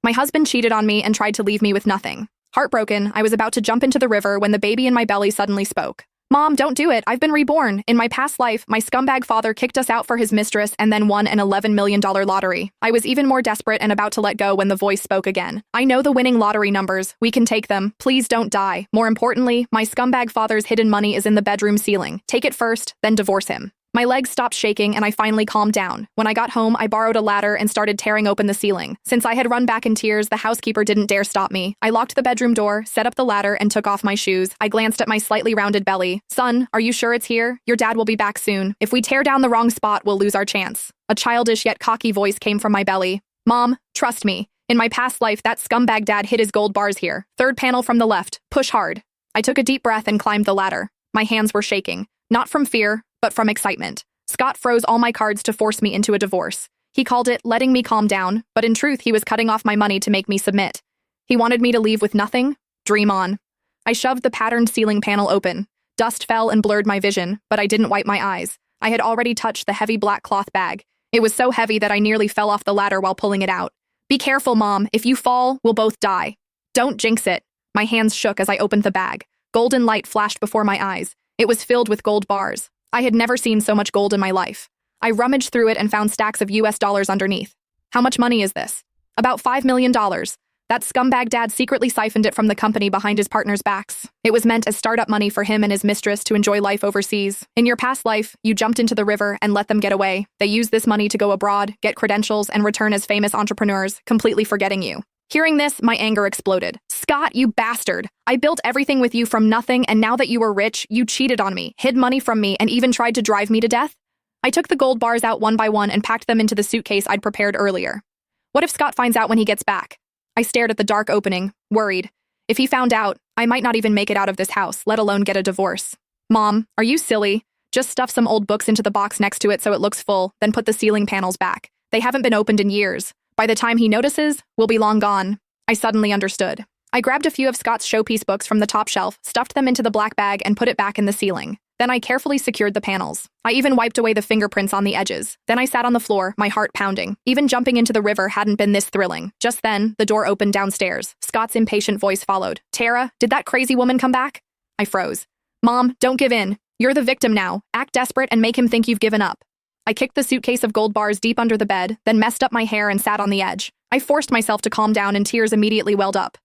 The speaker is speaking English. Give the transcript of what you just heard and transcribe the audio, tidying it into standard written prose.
My husband cheated on me and tried to leave me with nothing. Heartbroken, I was about to jump into the river when the baby in my belly suddenly spoke. Mom, don't do it. I've been reborn. In my past life, my scumbag father kicked us out for his mistress and then won an $11 million lottery. I was even more desperate and about to let go when the voice spoke again. I know the winning lottery numbers. We can take them. Please don't die. More importantly, my scumbag father's hidden money is in the bedroom ceiling. Take it first, then divorce him. My legs stopped shaking and I finally calmed down. When I got home, I borrowed a ladder and started tearing open the ceiling. Since I had run back in tears, the housekeeper didn't dare stop me. I locked the bedroom door, set up the ladder, and took off my shoes. I glanced at my slightly rounded belly. Son, are you sure it's here? Your dad will be back soon. If we tear down the wrong spot, we'll lose our chance. A childish yet cocky voice came from my belly. Mom, trust me. In my past life, that scumbag dad hid his gold bars here. Third panel from the left. Push hard. I took a deep breath and climbed the ladder. My hands were shaking. Not from fear, but from excitement. Scott froze all my cards to force me into a divorce. He called it letting me calm down, but in truth, he was cutting off my money to make me submit. He wanted me to leave with nothing. Dream on. I shoved the patterned ceiling panel open. Dust fell and blurred my vision, but I didn't wipe my eyes. I had already touched the heavy black cloth bag. It was so heavy that I nearly fell off the ladder while pulling it out. Be careful, Mom. If you fall, we'll both die. Don't jinx it. My hands shook as I opened the bag. Golden light flashed before my eyes. It was filled with gold bars. I had never seen so much gold in my life. I rummaged through it and found stacks of US dollars underneath. How much money is this? About $5 million. That scumbag dad secretly siphoned it from the company behind his partner's backs. It was meant as startup money for him and his mistress to enjoy life overseas. In your past life, you jumped into the river and let them get away. They used this money to go abroad, get credentials, and return as famous entrepreneurs, completely forgetting you. Hearing this, my anger exploded. Scott, you bastard! I built everything with you from nothing, and now that you were rich, you cheated on me, hid money from me, and even tried to drive me to death? I took the gold bars out one by one and packed them into the suitcase I'd prepared earlier. What if Scott finds out when he gets back? I stared at the dark opening, worried. If he found out, I might not even make it out of this house, let alone get a divorce. Mom, are you silly? Just stuff some old books into the box next to it so it looks full, then put the ceiling panels back. They haven't been opened in years. By the time he notices, we'll be long gone. I suddenly understood. I grabbed a few of Scott's showpiece books from the top shelf, stuffed them into the black bag, and put it back in the ceiling. Then I carefully secured the panels. I even wiped away the fingerprints on the edges. Then I sat on the floor, my heart pounding. Even jumping into the river hadn't been this thrilling. Just then, the door opened downstairs. Scott's impatient voice followed. Tara, did that crazy woman come back? I froze. Mom, don't give in. You're the victim now. Act desperate and make him think you've given up. I kicked the suitcase of gold bars deep under the bed, then messed up my hair and sat on the edge. I forced myself to calm down and tears immediately welled up.